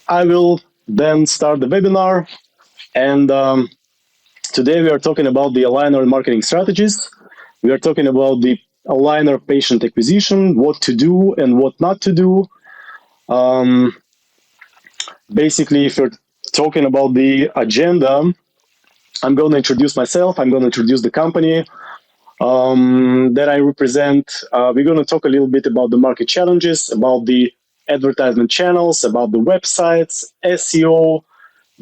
I will then start the webinar. And today we are talking about the aligner marketing strategies. We are talking about the aligner patient acquisition, what to do and what not to do. Um, Basically, if you're talking about the agenda, I'm going to introduce myself. I'm going to introduce the company that I represent. We're going to talk a little bit about the market challenges, about the advertisement channels, about the websites, SEO,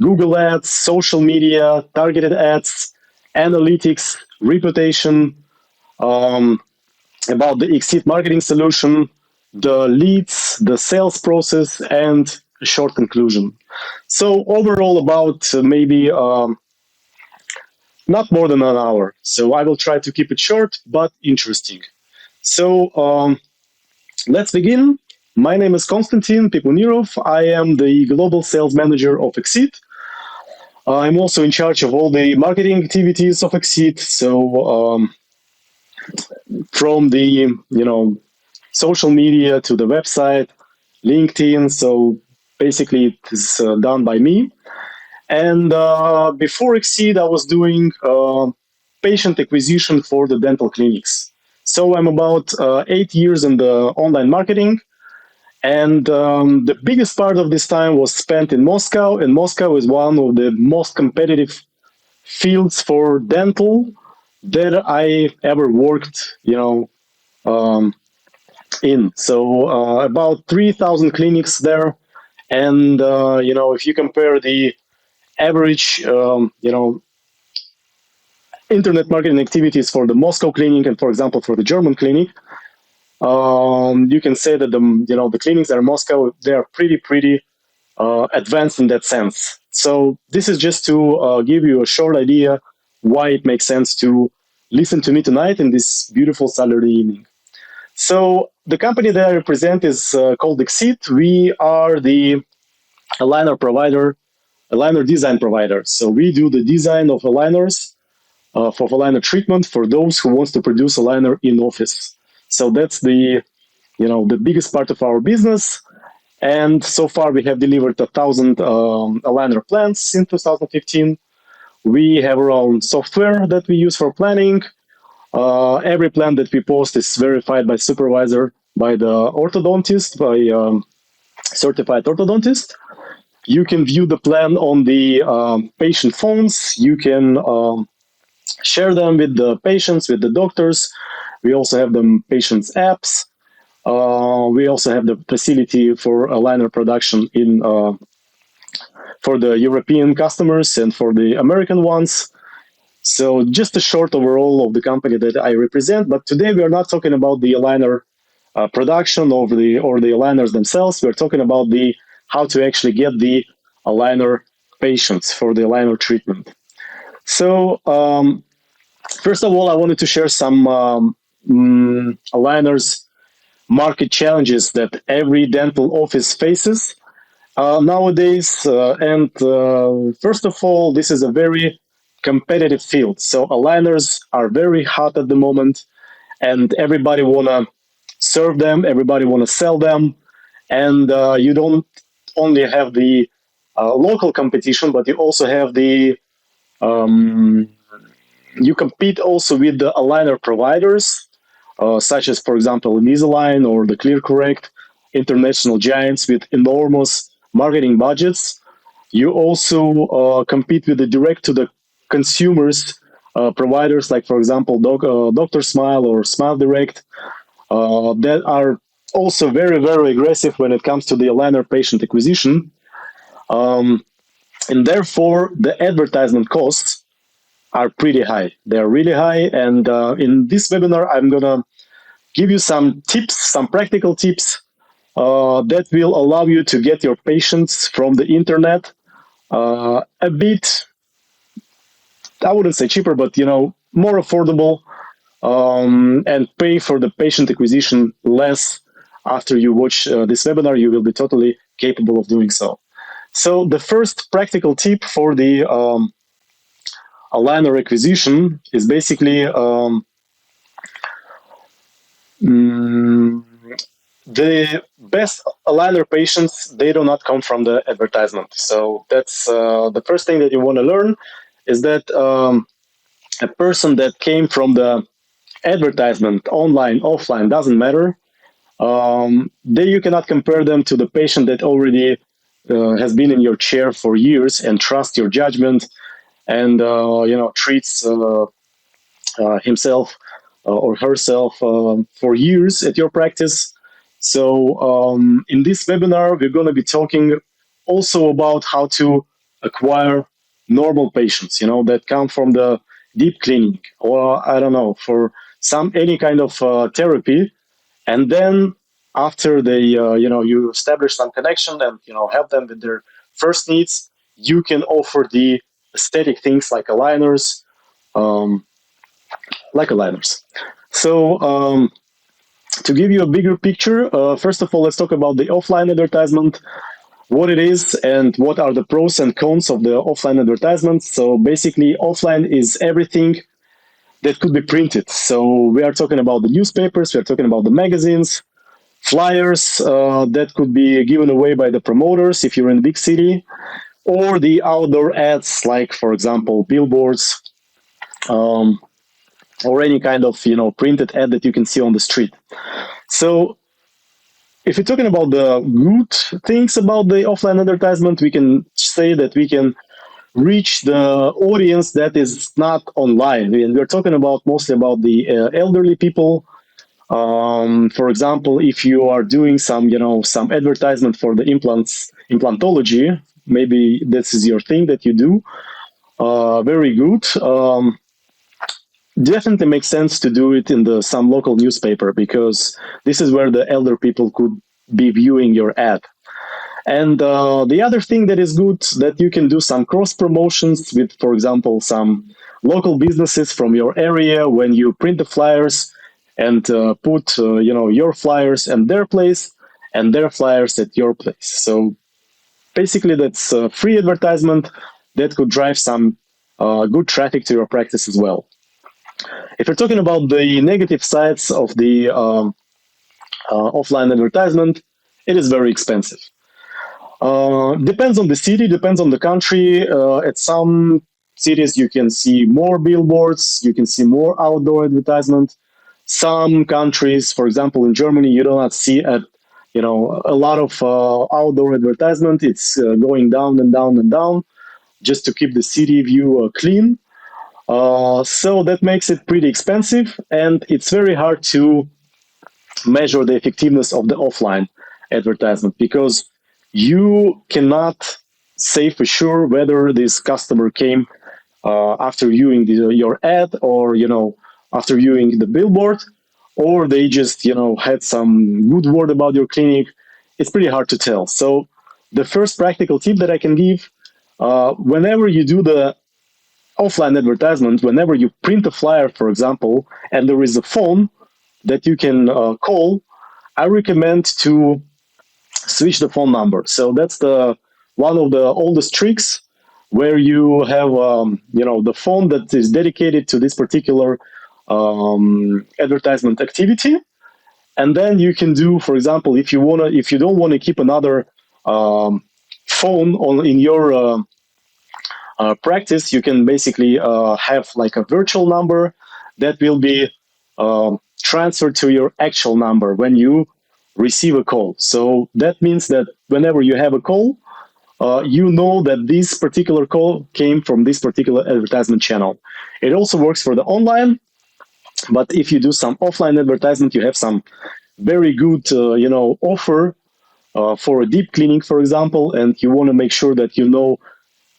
Google Ads, social media, targeted ads, analytics, reputation, um, about the Exceed marketing solution, the leads, the sales process, and a short conclusion. So overall, about maybe not more than an hour. So I will try to keep it short but interesting. So let's begin. My name is Konstantin Pipunirov. I am the global sales manager of Exceed. I'm also in charge of all the marketing activities of Exceed. So from the social media to the website, LinkedIn. So basically, it is done by me. And before Exceed, I was doing patient acquisition for the dental clinics. So I'm about 8 years in the online marketing. And the biggest part of this time was spent in Moscow. And Moscow is one of the most competitive fields for dental that I ever worked, um, in. So about 3,000 clinics there. And, if you compare the average, internet marketing activities for the Moscow clinic and, for example, for the German clinic, you can say that the clinics that are in Moscow, they are pretty advanced in that sense. So this is just to give you a short idea why it makes sense to listen to me tonight in this beautiful Saturday evening. So the company that I represent is called Exceed. We are the aligner provider, aligner design provider. So we do the design of aligners for aligner treatment for those who wants to produce aligner in office. So that's the biggest part of our business. And so far, we have delivered 1,000 aligner plans in 2015. We have our own software that we use for planning. Every plan that we post is verified by supervisor, by the orthodontist, by certified orthodontist. You can view the plan on the patient phones. You can share them with the patients, with the doctors. We also have the patients' apps. We also have the facility for aligner production in for the European customers and for the American ones. So just a short overall of the company that I represent. But today we are not talking about the aligner production or the aligners themselves. We're talking about the how to actually get the aligner patients for the aligner treatment. So first of all, I wanted to share some aligners market challenges that every dental office faces nowadays. And first of all, this is a very competitive field. So aligners are very hot at the moment, and everybody wanna serve them, everybody wanna sell them, and you don't only have the local competition, but you also have the you compete also with the aligner providers, such as, for example, Invisalign or the ClearCorrect, international giants with enormous marketing budgets. You also compete with the direct to the consumers providers, like, for example, Dr. Smile or Smile Direct, that are also very aggressive when it comes to the aligner patient acquisition. Um, and therefore, the advertisement costs are pretty high. They are really high. And in this webinar, I'm going to give you some tips, some practical tips that will allow you to get your patients from the internet a bit, I wouldn't say cheaper, but more affordable, and pay for the patient acquisition less. After you watch this webinar, you will be totally capable of doing so. So the first practical tip for the aligner acquisition is basically mm, the best aligner patients, they do not come from the advertisement. So that's the first thing that you want to learn is that a person that came from the advertisement, online, offline, doesn't matter. There you cannot compare them to the patient that already has been in your chair for years and trusts your judgment and treats himself or herself for years at your practice. So in this webinar, we're going to be talking also about how to acquire normal patients, that come from the deep cleaning or I don't know for any kind of therapy, and then after they you establish some connection and help them with their first needs, you can offer the aesthetic things um, like aligners. So to give you a bigger picture, first of all, let's talk about the offline advertisement, what it is and what are the pros and cons of the offline advertisements. So basically, offline is everything that could be printed. So we are talking about the newspapers, we are talking about the magazines, flyers that could be given away by the promoters if you're in a big city, or the outdoor ads, like, for example, billboards, um, or any kind of printed ad that you can see on the street. So if you're talking about the good things about the offline advertisement, we can say that we can reach the audience that is not online. And we're talking about mostly about the elderly people. For example, if you are doing some advertisement for the implantology, maybe this is your thing that you do. Very good. Definitely makes sense to do it in the some local newspaper because this is where the elder people could be viewing your ad. And the other thing that is good that you can do some cross promotions with, for example, some local businesses from your area when you print the flyers and put your flyers at their place and their flyers at your place. So basically, that's free advertisement that could drive some good traffic to your practice as well. If you're talking about the negative sides of the offline advertisement, it is very expensive. Depends on the city, depends on the country. At some cities, you can see more billboards, you can see more outdoor advertisement. Some countries, for example, in Germany, you do not see a lot of outdoor advertisement. It's going down and down and down just to keep the city view clean. So that makes it pretty expensive, and it's very hard to measure the effectiveness of the offline advertisement because you cannot say for sure whether this customer came after viewing your ad or after viewing the billboard, or they just had some good word about your clinic. It's pretty hard to tell. So the first practical tip that I can give, whenever you do the offline advertisement, whenever you print a flyer, for example, and there is a phone that you can call, I recommend to switch the phone number. So that's the one of the oldest tricks where you have the phone that is dedicated to this particular advertisement activity, and then you can do, for example, if you don't want to keep another phone on in your practice, you can basically have like a virtual number that will be transferred to your actual number when you receive a call. So that means that whenever you have a call, you know that this particular call came from this particular advertisement channel. It also works for the online, but if you do some offline advertisement, you have some very good, offer for a deep cleaning, for example, and you want to make sure that you know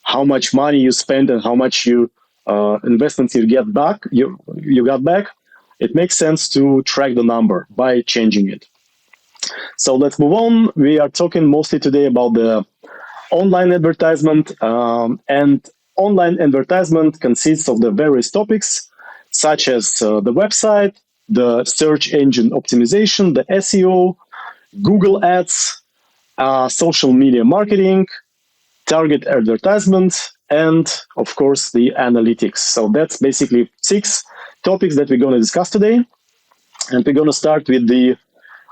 how much money you spend and how much investments you get back. You got back. It makes sense to track the number by changing it. So let's move on. We are talking mostly today about the online advertisement, and online advertisement consists of the various topics such as the website, the search engine optimization, the SEO, Google Ads, social media marketing, target advertisement, and of course the analytics. So that's basically 6 topics that we're going to discuss today. And we're going to start with the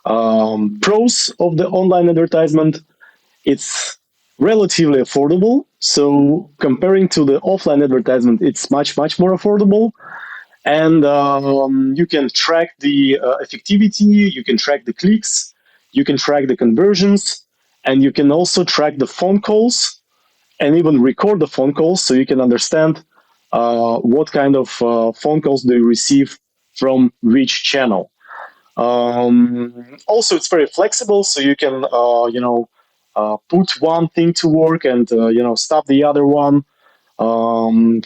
Pros of the online advertisement: it's relatively affordable. So comparing to the offline advertisement, it's much more affordable, and you can track the effectivity, you can track the clicks, you can track the conversions, and you can also track the phone calls and even record the phone calls, so you can understand what kind of phone calls do you receive from which channel. Also, it's very flexible, so you can put one thing to work and stop the other one,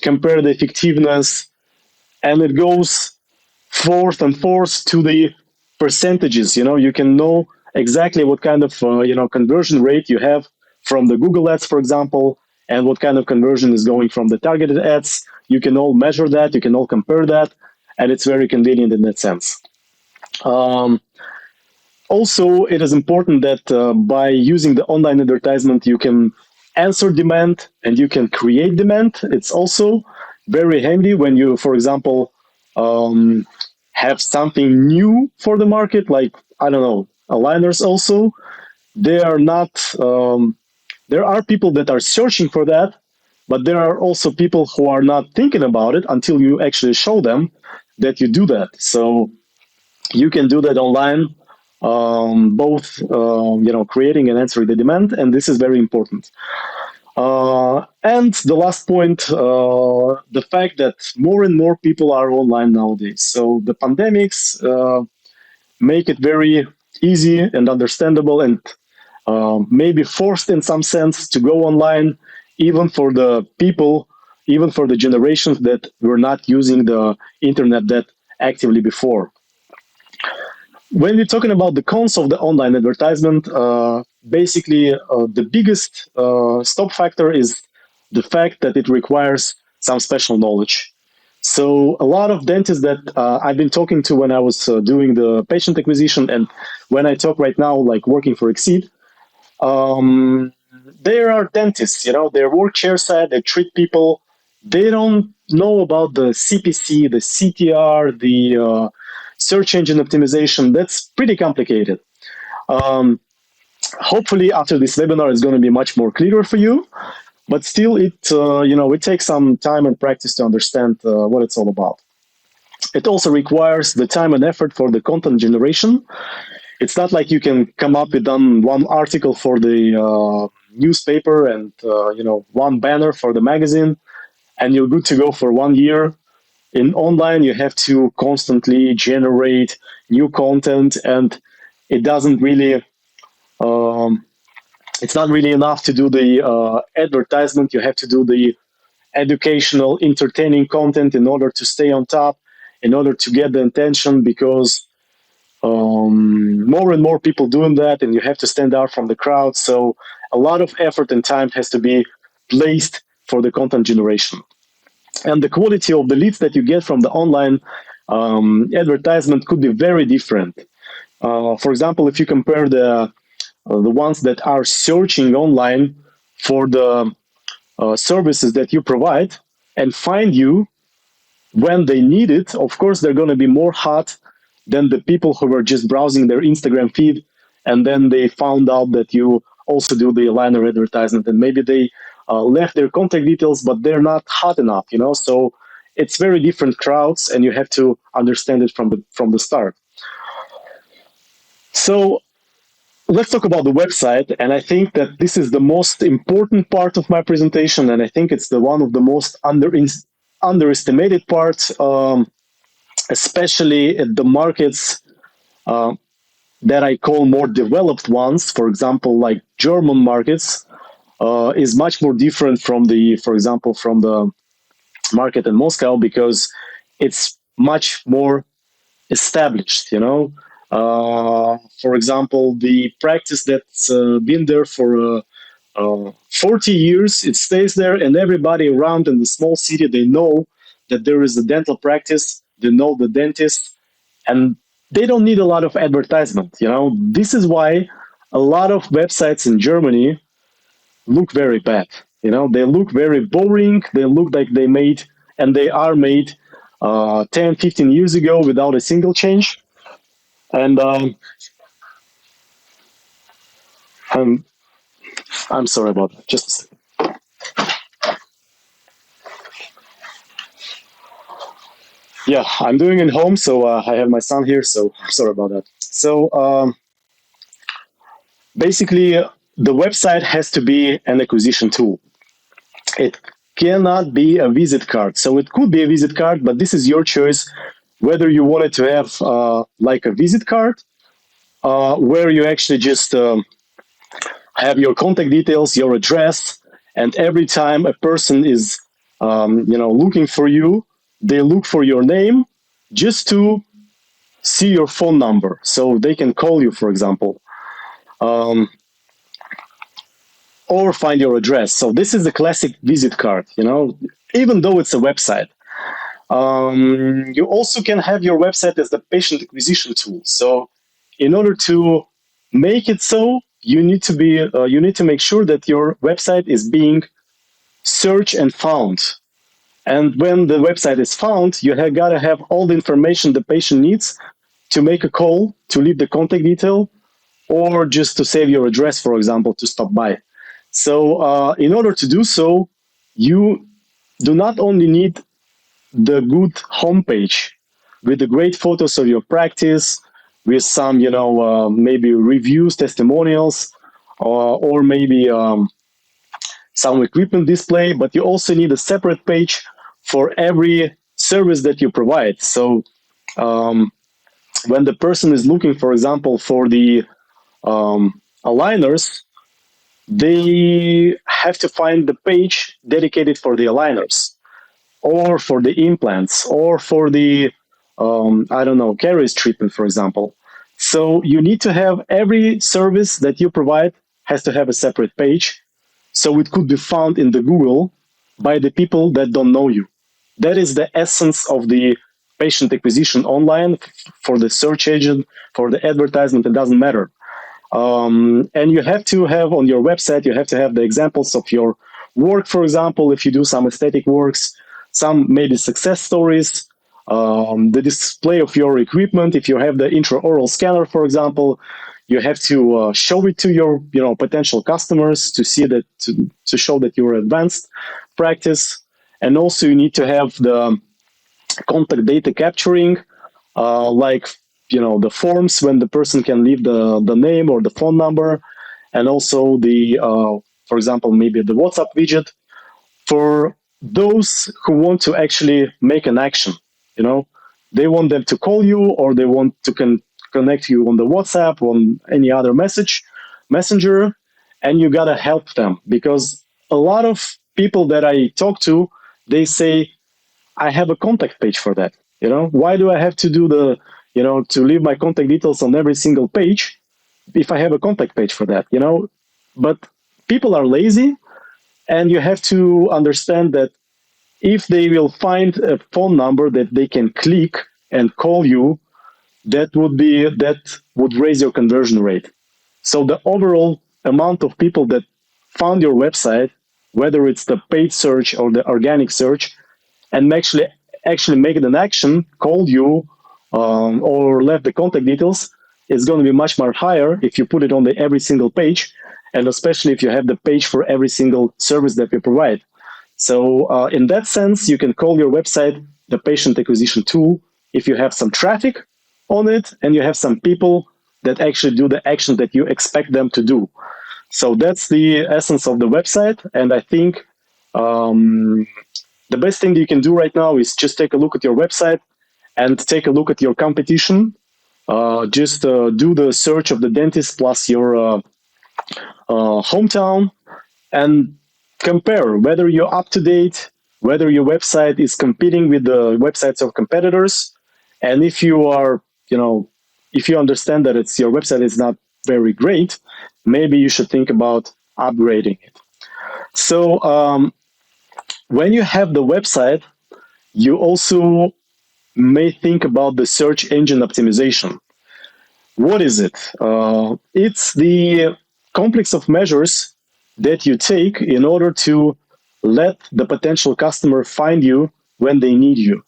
compare the effectiveness, and it goes forth and forth to the percentages. You can know exactly what kind of conversion rate you have from the Google ads, for example, and what kind of conversion is going from the targeted ads. You can all measure that, you can all compare that, and it's very convenient in that sense. Also, it is important that by using the online advertisement, you can answer demand and you can create demand. It's also very handy when you, for example, um, have something new for the market, like, I don't know, aligners also. They are not, there are people that are searching for that, but there are also people who are not thinking about it until you actually show them that you do that. So you can do that online, both creating and answering the demand, and this is very important. And the last point, the fact that more and more people are online nowadays. So the pandemics make it very easy and understandable, and maybe forced in some sense to go online, even for the people, even for the generations that were not using the internet that actively before. When we're talking about the cons of the online advertisement, basically the biggest stop factor is the fact that it requires some special knowledge. So a lot of dentists that I've been talking to when I was doing the patient acquisition, and when I talk right now, like working for Exceed, um, there are dentists, they work chairside, they treat people. They don't know about the CPC, the CTR, the search engine optimization. That's pretty complicated. Um, Hopefully, after this webinar, it's going to be much more clearer for you. But still, it takes some time and practice to understand what it's all about. It also requires the time and effort for the content generation. It's not like you can come up with one article for the newspaper and one banner for the magazine, and you're good to go for 1 year. In online, you have to constantly generate new content, and it doesn't really um, it's not really enough to do the advertisement. You have to do the educational, entertaining content in order to stay on top, in order to get the attention, because more and more people doing that, and you have to stand out from the crowd. So a lot of effort and time has to be placed for the content generation. And the quality of the leads that you get from the online advertisement could be very different. For example, if you compare the ones that are searching online for the services that you provide and find you when they need it, of course, they're going to be more hot than the people who were just browsing their Instagram feed, and then they found out that you also do the aligner advertisement, and maybe they left their contact details, but they're not hot enough. So it's very different crowds, and you have to understand it from the start. So let's talk about the website, and I think that this is the most important part of my presentation, and I think it's the one of the most underestimated parts, especially at the markets uh, that I call more developed ones. For example, like German markets is much more different from for example, from the market in Moscow, because it's much more established. For example, the practice that's been there for 40 years, it stays there, and everybody around in the small city, they know that there is a dental practice, they know the dentist, and they don't need a lot of advertisement. This is why a lot of websites in Germany look very bad. They look very boring. They look like they are made 10, 15 years ago without a single change. And I'm I'm sorry about that. Just a second. Yeah, I'm doing it home, so I have my son here, so sorry about that. So basically, the website has to be an acquisition tool. It cannot be a visit card. So it could be a visit card, but this is your choice whether you want it to have like a visit card, where you actually just have your contact details, your address, and every time a person is looking for you, they look for your name just to see your phone number, so they can call you, for example, um, or find your address. So this is the classic visit card, even though it's a website. You also can have your website as the patient acquisition tool. So in order to make it so, you need to make sure that your website is being searched and found. And when the website is found, you have got to have all the information the patient needs to make a call, to leave the contact detail, or just to save your address, for example, to stop by. So in order to do so, you do not only need the good homepage with the great photos of your practice, with some, maybe reviews, testimonials, or maybe some equipment display, but you also need a separate page for every service that you provide. So um, when the person is looking, for example, for the aligners, they have to find the page dedicated for the aligners, or for the implants, or for the I don't know, caries treatment, for example. So you need to have every service that you provide has to have a separate page, so it could be found in the Google by the people that don't know you. That is the essence of the patient acquisition online, for the search engine, for the advertisement. It doesn't matter. And you have to have on your website, you have to have the examples of your work, for example, if you do some aesthetic works, some maybe success stories, the display of your equipment. If you have the intraoral scanner, for example, you have to show it to your potential customers to see that, to show that you're advanced practice. And also you need to have the contact data capturing, like the forms when the person can leave the name or the phone number, and also the for example, maybe the WhatsApp widget for those who want to actually make an action. They want them to call you, or they want to connect you on the WhatsApp, on any other messenger, and you gotta help them, because a lot of people that I talk to, they say, I have a contact page for that. Why do I have to do to leave my contact details on every single page if I have a contact page for that? But people are lazy, and you have to understand that if they will find a phone number that they can click and call you, that would raise your conversion rate. So the overall amount of people that found your website, whether it's the paid search or the organic search, and actually make it an action, called you, or left the contact details, is going to be much more higher if you put it on the every single page, and especially if you have the page for every single service that we provide. So in that sense, you can call your website the patient acquisition tool if you have some traffic on it and you have some people that actually do the action that you expect them to do. So that's the essence of the website. And I think the best thing that you can do right now is just take a look at your website and take a look at your competition. Just do the search of the dentist plus your hometown, and compare whether you're up to date, whether your website is competing with the websites of competitors. And if you are, if you understand that your website is not very great, maybe you should think about upgrading it. So when you have the website, you also may think about the search engine optimization. What is it? It's the complex of measures that you take in order to let the potential customer find you when they need you.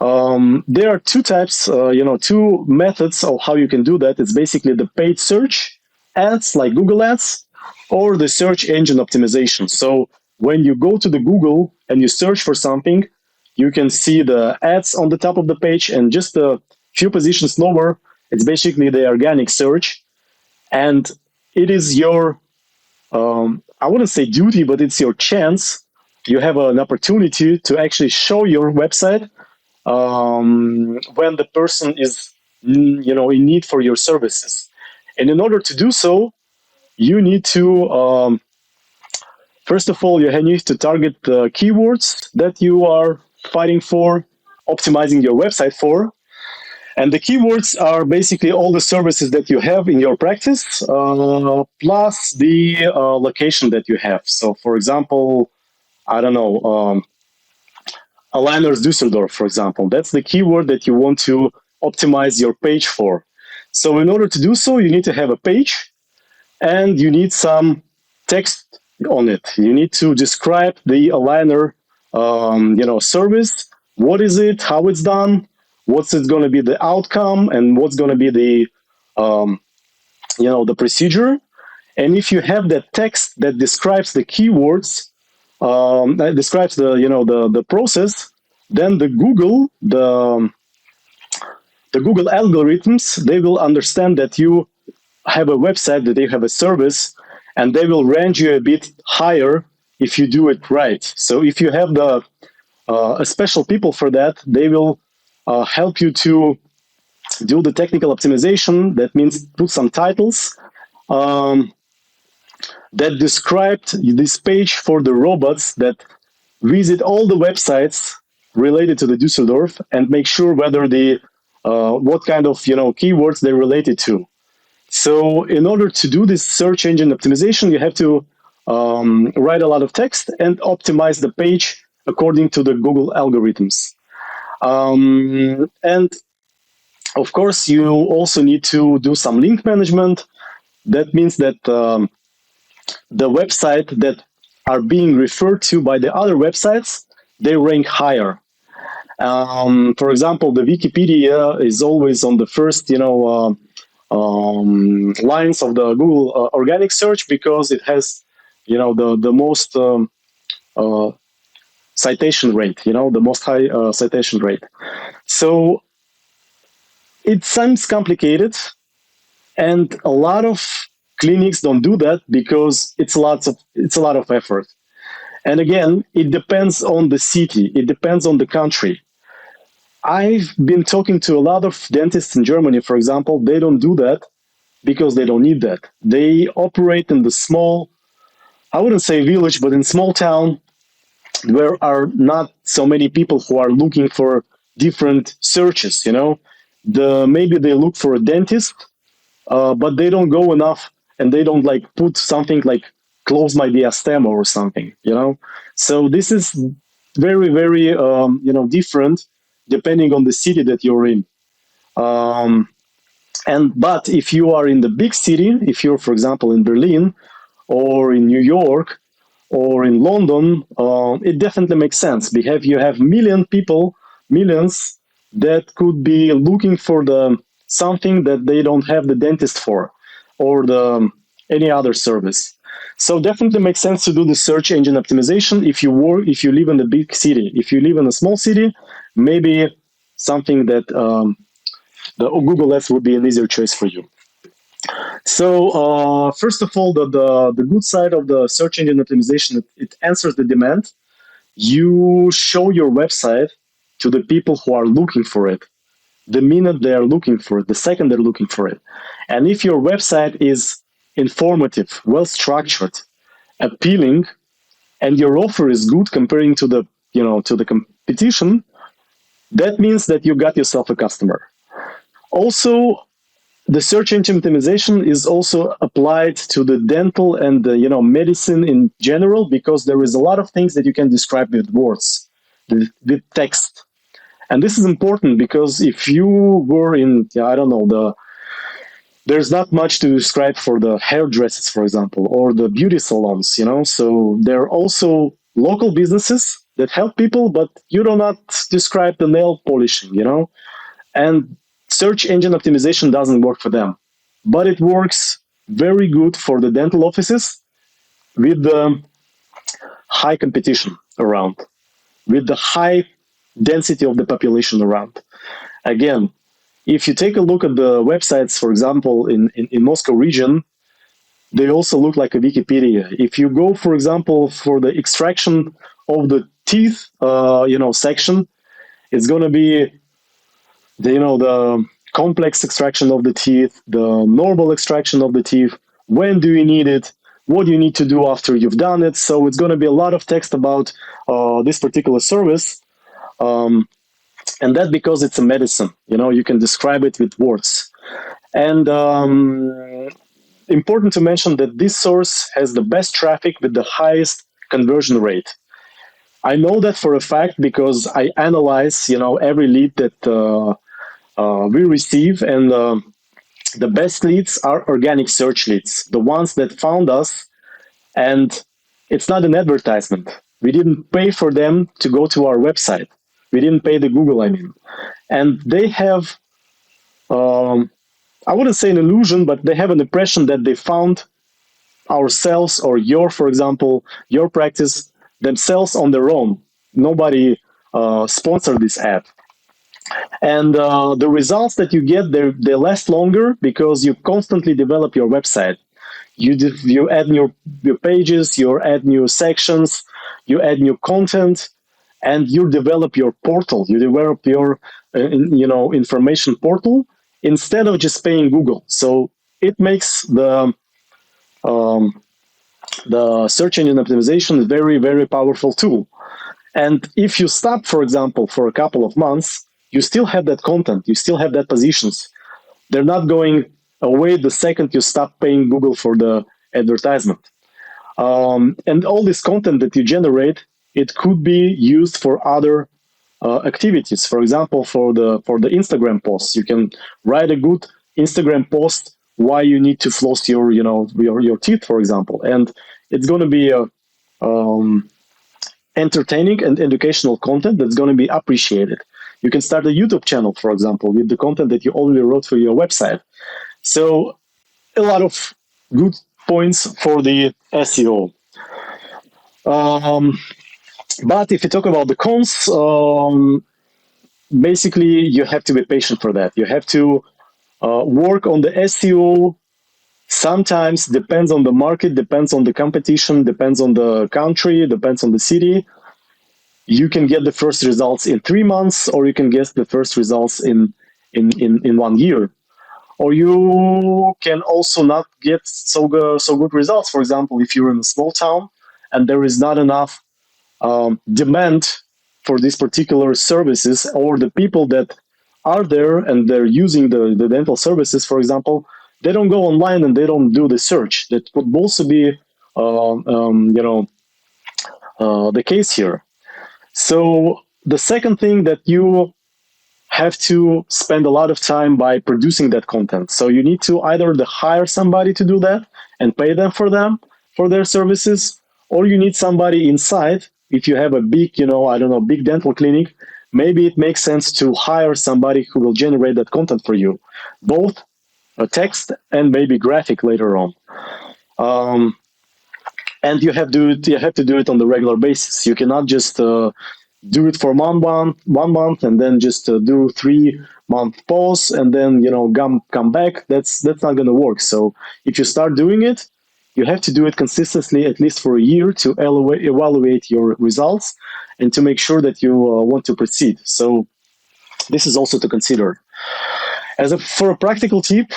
There are two types, two methods of how you can do that. It's basically the paid search ads like Google Ads or the search engine optimization. So when you go to the Google and you search for something, you can see the ads on the top of the page, and just a few positions lower, it's basically the organic search. And it is your, I wouldn't say duty, but it's your chance. You have an opportunity to actually show your website when the person is, in need for your services. And in order to do so, you need to, first of all, you need to target the keywords that you are fighting for, optimizing your website for. And the keywords are basically all the services that you have in your practice, plus the location that you have. So, for example, I don't know, aligners Düsseldorf, for example. That's the keyword that you want to optimize your page for. So, in order to do so, you need to have a page and you need some text on it. You need to describe the aligner, service. What is it? How it's done? What's it going to be the outcome, and what's going to be the, the procedure? And if you have that text that describes the keywords, that describes the process, then the Google algorithms, they will understand that you have a website, that you have a service, and they will rank you a bit higher if you do it right. So if you have the a special people for that, they will help you to do the technical optimization. That means put some titles that described this page for the robots that visit all the websites related to the Düsseldorf and make sure whether the what kind of keywords they're related to. So in order to do this search engine optimization, you have to write a lot of text and optimize the page according to the Google algorithms. And of course, you also need to do some link management. That means that the website that are being referred to by the other websites, they rank higher. For example, the Wikipedia is always on the first, lines of the Google organic search because it has, the most citation rate, the most high citation rate. So it seems complicated, and a lot of clinics don't do that because it's a lot of effort. And again, it depends on the city, it depends on the country. I've been talking to a lot of dentists in Germany, for example. They don't do that because they don't need that. They operate in the small, I wouldn't say village, but in small town where are not so many people who are looking for different searches. Maybe they look for a dentist, but they don't go enough, and they don't put something like close my diastema or something. So this is very, very different depending on the city that you're in. But if you are in the big city, if you're, for example, in Berlin or in New York or in London, it definitely makes sense because you have millions that could be looking for something that they don't have the dentist for, or any other service. So definitely makes sense to do the search engine optimization if you live in a big city. If you live in a small city, maybe something that the Google Ads would be an easier choice for you. So first of all, the good side of the search engine optimization, it answers the demand. You show your website to the people who are looking for it the minute they are looking for it, the second they're looking for it. And if your website is informative, well structured, appealing, and your offer is good comparing to the competition, that means that you got yourself a customer. Also, the search engine optimization is also applied to the dental and the medicine in general, because there is a lot of things that you can describe with words, with text. And this is important because if you were in, there's not much to describe for the hairdressers, for example, or the beauty salons, So there are also local businesses that help people, but you do not describe the nail polishing, And search engine optimization doesn't work for them, but it works very good for the dental offices with the high competition around, with the high density of the population around. Again, if you take a look at the websites, for example, in Moscow region, they also look like a Wikipedia. If you go, for example, for the extraction of the teeth, section, it's going to be the complex extraction of the teeth, the normal extraction of the teeth. When do you need it? What do you need to do after you've done it? So it's going to be a lot of text about this particular service, and that because it's a medicine. You can describe it with words. And important to mention that this source has the best traffic with the highest conversion rate. I know that for a fact because I analyze, every lead that we receive, and the best leads are organic search leads, the ones that found us, and it's not an advertisement. We didn't pay for them to go to our website. We didn't pay the Google, and they have, I wouldn't say an illusion, but they have an impression that they found ourselves or for example, your practice themselves on their own. Nobody sponsored this ad. And the results that you get, they last longer because you constantly develop your website. You add your pages, you add new sections, you add new content, and you develop your portal. You develop your information portal instead of just paying Google. So it makes the search engine optimization a very, very powerful tool. And if you stop, for example, for a couple of months, you still have that content, you still have that positions. They're not going away the second you stop paying Google for the advertisement. And all this content that you generate, it could be used for other activities. For example, for the Instagram posts, you can write a good Instagram post why you need to floss your teeth, for example, and it's going to be a entertaining and educational content that's going to be appreciated. You can start a YouTube channel, for example, with the content that you already wrote for your website. So a lot of good points for the SEO. But if you talk about the cons, basically you have to be patient for that. You have to work on the SEO. Sometimes depends on the market, depends on the competition, depends on the country, depends on the city. You can get the first results in 3 months, or you can get the first results in 1 year. Or you can also not get so good results. For example, if you're in a small town and there is not enough demand for these particular services, or the people that are there and they're using the dental services, for example, they don't go online and they don't do the search. That could also be the case here. So the second thing that you have to spend a lot of time by producing that content. So you need to either hire somebody to do that and pay them for their services, or you need somebody inside. If you have a big, big dental clinic, maybe it makes sense to hire somebody who will generate that content for you, both a text and maybe graphic later on. And you have to do it on the regular basis. You cannot just do it for 1 month and then just do 3-month pause and then come back. That's not going to work. So if you start doing it, you have to do it consistently, at least for a year, to evaluate your results and to make sure that you want to proceed. So this is also to consider. For a practical tip,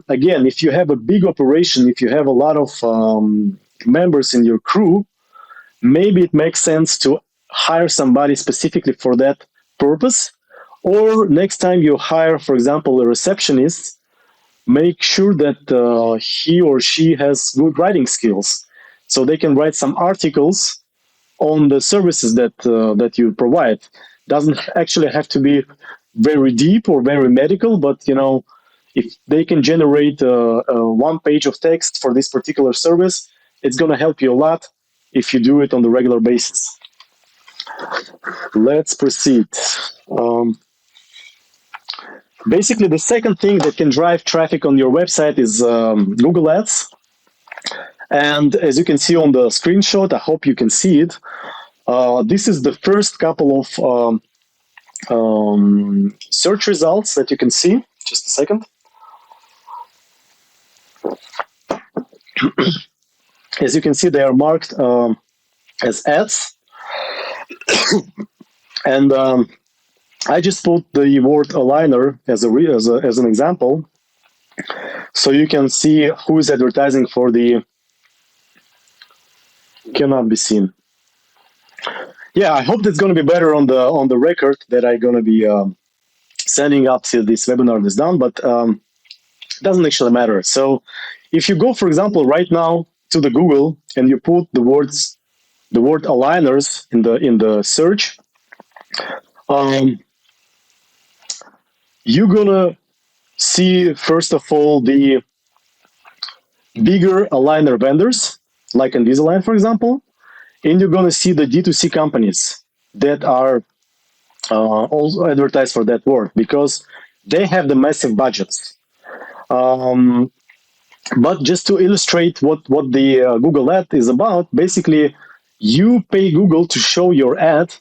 again, if you have a big operation, if you have a lot of members in your crew, maybe it makes sense to hire somebody specifically for that purpose. Or next time you hire, for example, a receptionist, make sure that he or she has good writing skills, so they can write some articles on the services that you provide. Doesn't actually have to be very deep or very medical, but if they can generate 1 page of text for this particular service, it's going to help you a lot if you do it on the regular basis. Let's proceed. Basically, the second thing that can drive traffic on your website is Google Ads. And as you can see on the screenshot, I hope you can see it. This is the first couple of search results that you can see. Just a second. As you can see, they are marked as ads. And I just put the word aligner as an example, so you can see who is advertising for the cannot be seen. Yeah, I hope that's going to be better on the record that I'm going to be sending up till this webinar is done, but it doesn't actually matter. So if you go, for example, right now to the Google and you put the word aligners in the search, you're gonna see first of all the bigger aligner vendors, like Invisalign, for example, and you're gonna see the D2C companies that are also advertise for that word because they have the massive budgets. But just to illustrate what the Google ad is about, basically, you pay Google to show your ad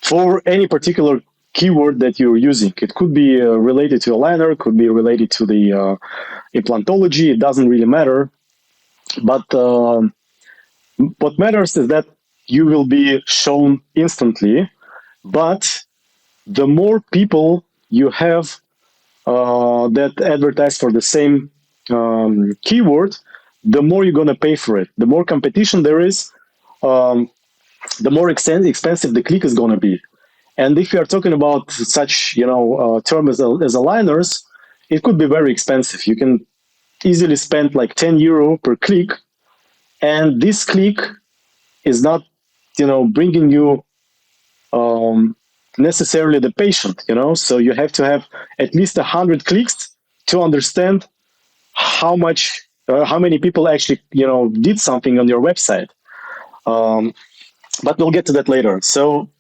for any particular keyword that you're using. It could be related to aligner, could be related to the implantology. It doesn't really matter. But what matters is that you will be shown instantly. But the more people you have that advertise for the same keyword, the more you're going to pay for it. The more competition there is, the more expensive the click is going to be. And if you are talking about such, term as aligners, it could be very expensive. You can easily spend like €10 per click, and this click is not, bringing you necessarily the patient. So you have to have at least 100 clicks to understand how many people actually, did something on your website. But we'll get to that later. So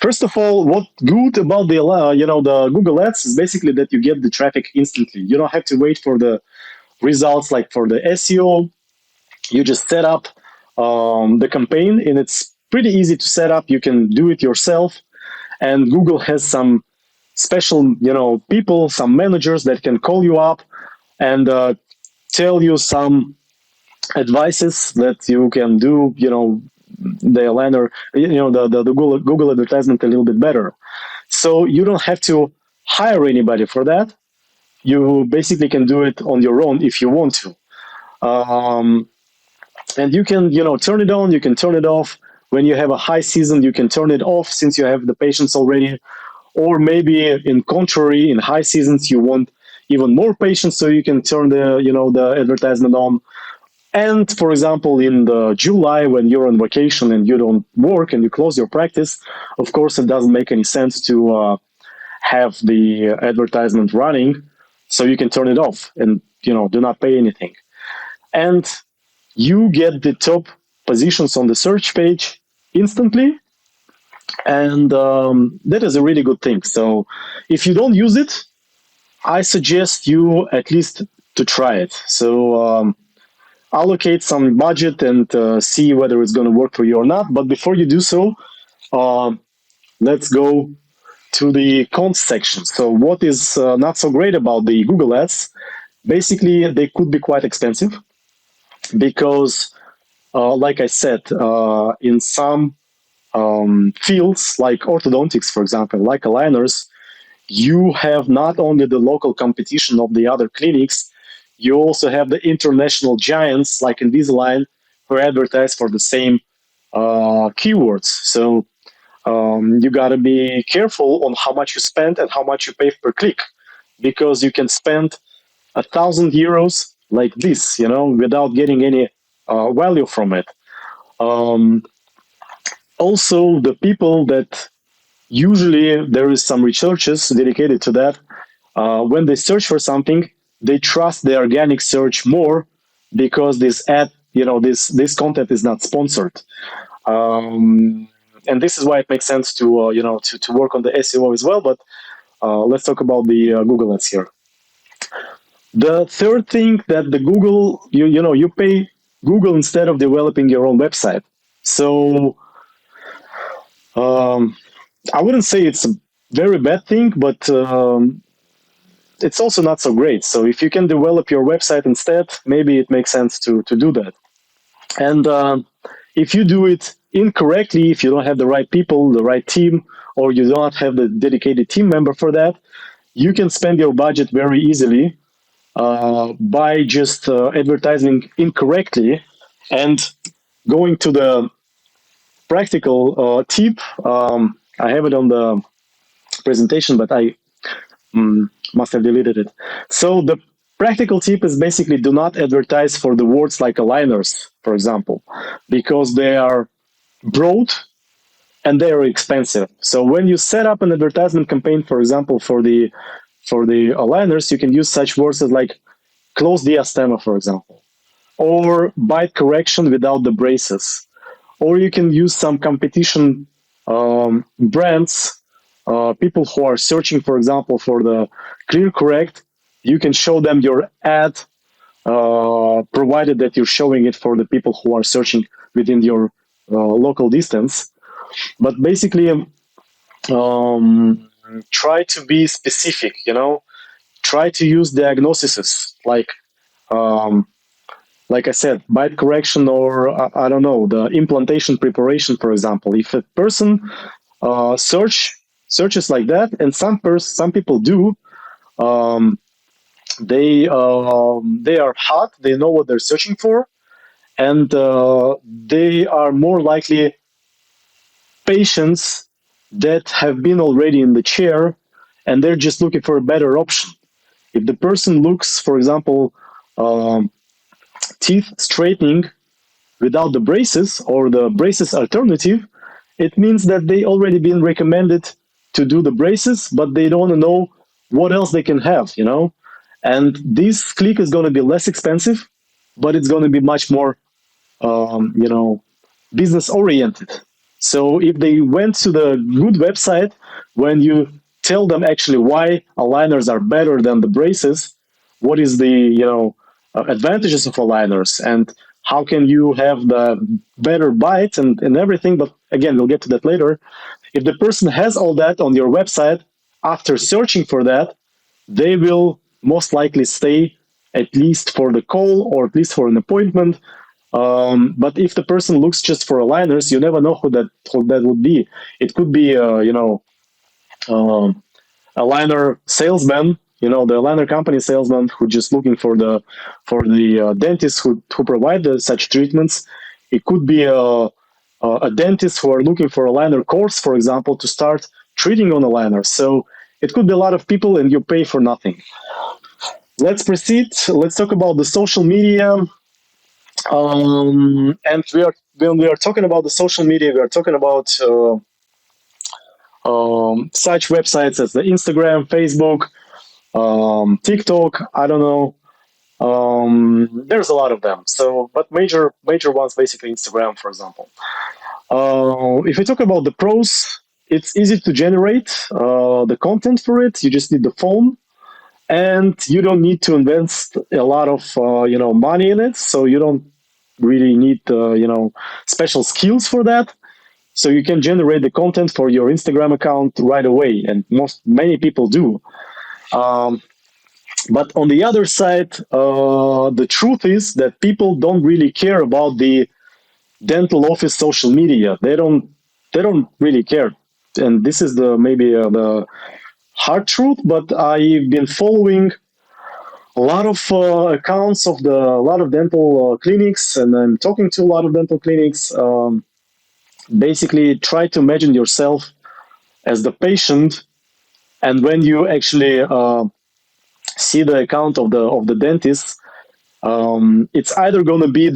first of all, what's good about the Google Ads is basically that you get the traffic instantly. You don't have to wait for the results like for the SEO. You just set up the campaign, and it's pretty easy to set up. You can do it yourself, and Google has some special, people, some managers that can call you up and tell you some advices that you can do, the aligner, the Google advertisement a little bit better. So you don't have to hire anybody for that. You basically can do it on your own if you want to. And you can, turn it on, you can turn it off. When you have a high season, you can turn it off since you have the patients already. Or maybe in contrary, in high seasons, you want even more patients, so you can turn the advertisement on. And for example, in the July, when you're on vacation and you don't work and you close your practice, of course, it doesn't make any sense to have the advertisement running. So you can turn it off and, do not pay anything. And you get the top positions on the search page instantly. And that is a really good thing. So if you don't use it, I suggest you at least to try it. So allocate some budget and see whether it's going to work for you or not. But before you do so, let's go to the cons section. So what is not so great about the Google Ads? Basically, they could be quite expensive because, like I said, in some fields like orthodontics, for example, like aligners, you have not only the local competition of the other clinics, you also have the international giants like Invisalign who advertise for the same keywords. So you got to be careful on how much you spend and how much you pay per click, because you can spend €1,000 like this, without getting any value from it. Also, the people that usually there is some researchers dedicated to that. When they search for something, they trust the organic search more because this ad, this content is not sponsored. And this is why it makes sense to to work on the SEO as well. But Let's talk about the Google Ads here. The third thing that the Google, you pay Google instead of developing your own website. So I wouldn't say it's a very bad thing, but it's also not so great. So if you can develop your website instead, maybe it makes sense to do that. And if you do it incorrectly, if you don't have the right people, the right team, or you don't have the dedicated team member for that, you can spend your budget very easily by just advertising incorrectly. And going to the practical tip, I have it on the presentation, but I must have deleted it. So the practical tip is basically do not advertise for the words like aligners, for example, because they are broad and they are expensive. So when you set up an advertisement campaign, for example, for the aligners, you can use such words as like close diastema, for example, or bite correction without the braces, or you can use some competition brands, people who are searching, for example, for the clear correct. You can show them your ad, provided that you're showing it for the people who are searching within your local distance. But basically, try to be specific. Try to use diagnoses like I said, bite correction, or I don't know, the implantation preparation, for example. If a person searches like that, and some people do, they are hot, they know what they're searching for, and they are more likely patients that have been already in the chair, and they're just looking for a better option. If the person looks, for example, teeth straightening without the braces or the braces alternative, it means that they already been recommended to do the braces, but they don't know what else they can have. And this click is going to be less expensive, but it's going to be much more, business oriented. So if they went to the good website, when you tell them actually why aligners are better than the braces, what is the advantages of aligners, and how can you have the better bite and everything. But again, we'll get to that later. If the person has all that on your website, after searching for that, they will most likely stay at least for the call or at least for an appointment. But if the person looks just for aligners, you never know who that would be. It could be aligner salesman, the aligner company salesman who just looking for the dentists who provide such treatments. It could be a dentist who are looking for aligner course, for example, to start treating on aligners. So it could be a lot of people, and you pay for nothing. Let's proceed. Let's talk about the social media. And when we are talking about the social media, we are talking about such websites as the Instagram, Facebook, TikTok. I don't know. There's a lot of them. So, but major ones, basically Instagram, for example. If we talk about the pros, it's easy to generate the content for it. You just need the phone, and you don't need to invest a lot of money in it. So you don't really need special skills for that. So you can generate the content for your Instagram account right away, and many people do. But on the other side, the truth is that people don't really care about the dental office social media. They don't really care, and this is maybe the hard truth. But I've been following a lot of accounts of a lot of dental clinics, and I'm talking to a lot of dental clinics. Basically, try to imagine yourself as the patient, and when you actually see the account of the dentist, it's either going to be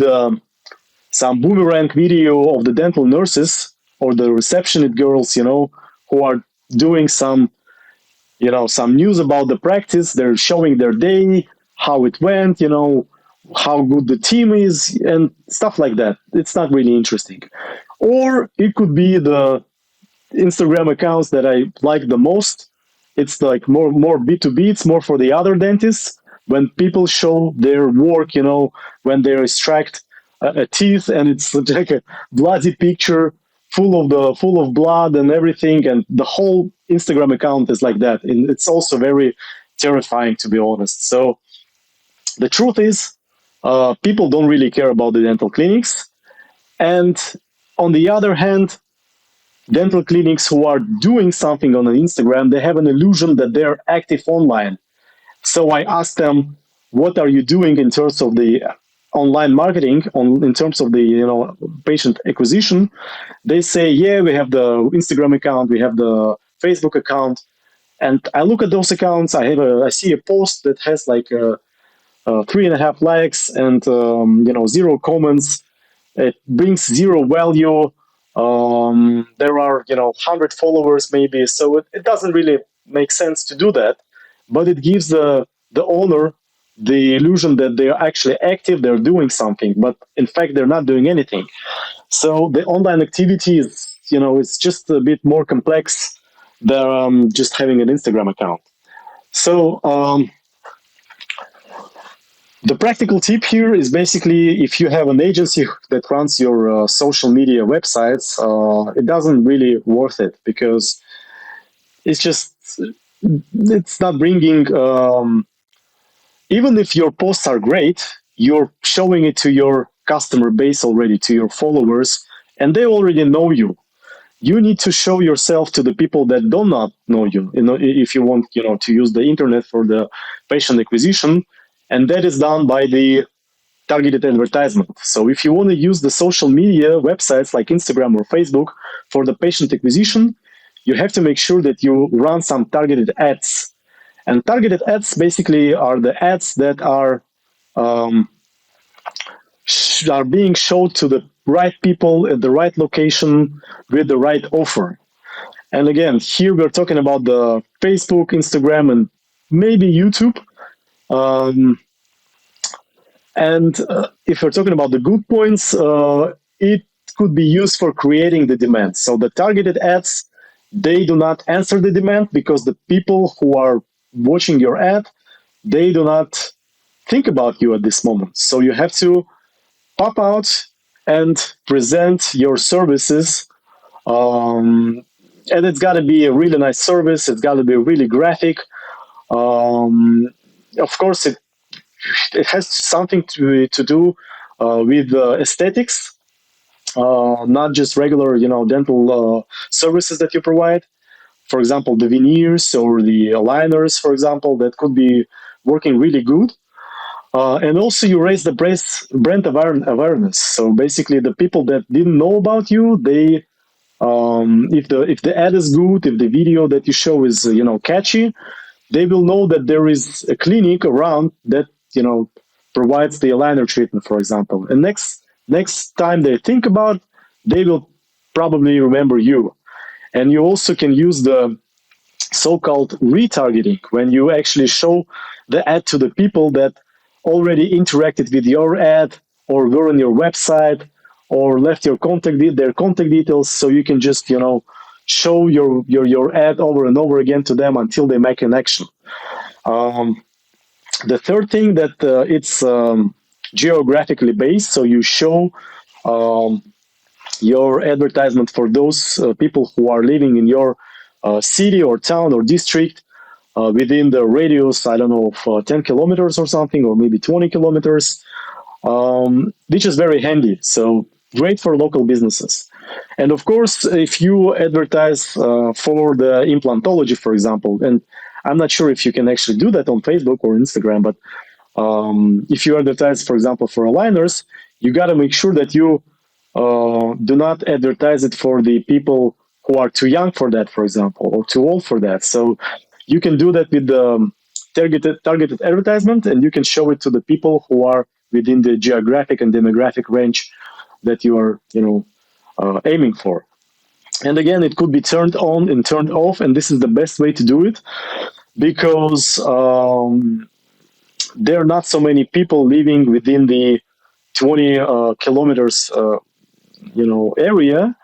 some boomerang video of the dental nurses or the receptionist girls, who are doing some news about the practice. They're showing their day, how it went, how good the team is, and stuff like that. It's not really interesting. Or it could be the Instagram accounts that I like the most. It's like more B2B. It's more for the other dentists. When people show their work, when they extract a teeth, and it's like a bloody picture full of blood and everything, and the whole Instagram account is like that. And it's also very terrifying, to be honest. So the truth is, people don't really care about the dental clinics. And on the other hand, dental clinics who are doing something on an Instagram, they have an illusion that they're active online. So I asked them, what are you doing in terms of the online marketing, in terms of the patient acquisition? They say, yeah, we have the Instagram account, we have the Facebook account. And I look at those accounts. I see a post that has like 3.5 likes and zero comments. It brings zero value. There are 100 followers maybe, so it doesn't really make sense to do that. But it gives the owner the illusion that they're actually active, they're doing something, but in fact they're not doing anything. So the online activity is it's just a bit more complex than just having an Instagram account. So the practical tip here is basically if you have an agency that runs your social media websites, it doesn't really worth it because it's just it's not bringing. Even if your posts are great, you're showing it to your customer base already, to your followers, and they already know you. You need to show yourself to the people that do not know you. If you want, to use the internet for the patient acquisition, and that is done by the targeted advertisement. So if you want to use the social media websites like Instagram or Facebook for the patient acquisition, you have to make sure that you run some targeted ads. And targeted ads basically are the ads that are being showed to the right people at the right location with the right offer. And again, here we're talking about the Facebook, Instagram, and maybe YouTube. Um, And if we're talking about the good points, it could be used for creating the demand. So the targeted ads, they do not answer the demand because the people who are watching your ad, they do not think about you at this moment. So you have to pop out and present your services. And it's got to be a really nice service. It's got to be really graphic. Of course, it has something to do with aesthetics, not just regular, dental services that you provide. For example, the veneers or the aligners, for example, that could be working really good. And also, you raise the brand awareness. So basically, the people that didn't know about you, they if the ad is good, if the video that you show is catchy, they will know that there is a clinic around that provides the aligner treatment, for example. And next time they think about, they will probably remember you. And you also can use the so-called retargeting when you actually show the ad to the people that already interacted with your ad or were on your website or left your their contact details, so you can just show your ad over and over again to them until they make an action. The third thing that it's geographically based, so you show um, your advertisement for those people who are living in your city or town or district within the radius, I don't know, of 10 kilometers or something, or maybe 20 kilometers, which is very handy. So great for local businesses. And of course, if you advertise for the implantology, for example, and I'm not sure if you can actually do that on Facebook or Instagram, but if you advertise, for example, for aligners, you got to make sure that you do not advertise it for the people who are too young for that, for example, or too old for that. So you can do that with the targeted advertisement, and you can show it to the people who are within the geographic and demographic range that you are, aiming for. And again, it could be turned on and turned off, and this is the best way to do it because there are not so many people living within the 20 kilometers, area,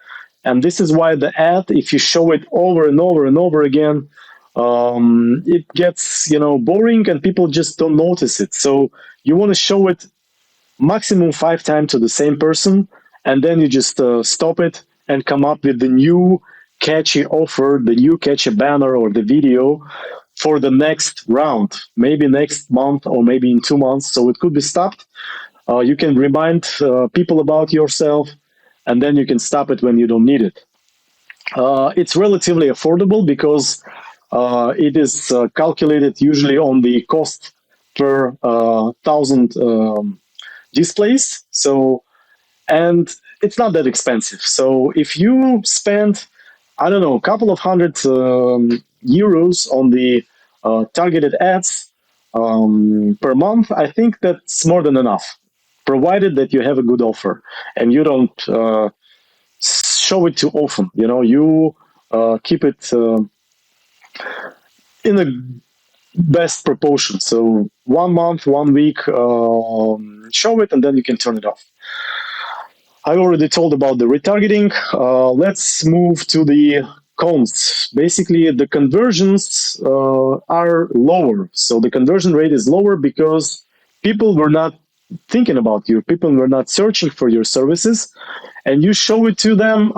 and this is why the ad, if you show it over and over and over again, it gets boring and people just don't notice it. So you want to show it maximum 5 times to the same person, and then you just stop it and come up with the new catchy offer, the new catchy banner or the video for the next round, maybe next month or maybe in 2 months. So it could be stopped. You can remind people about yourself, and then you can stop it when you don't need it. It's relatively affordable because it is calculated usually on the cost per thousand displays. So, and it's not that expensive. So if you spend, I don't know, a couple of hundred euros on the targeted ads per month, I think that's more than enough, provided that you have a good offer and you don't show it too often. You keep it in a best proportion. So 1 month, 1 week, show it, and then you can turn it off. I already told about the retargeting. Let's move to the cons. Basically, the conversions are lower. So the conversion rate is lower because people were not thinking about you. People were not searching for your services, and you show it to them,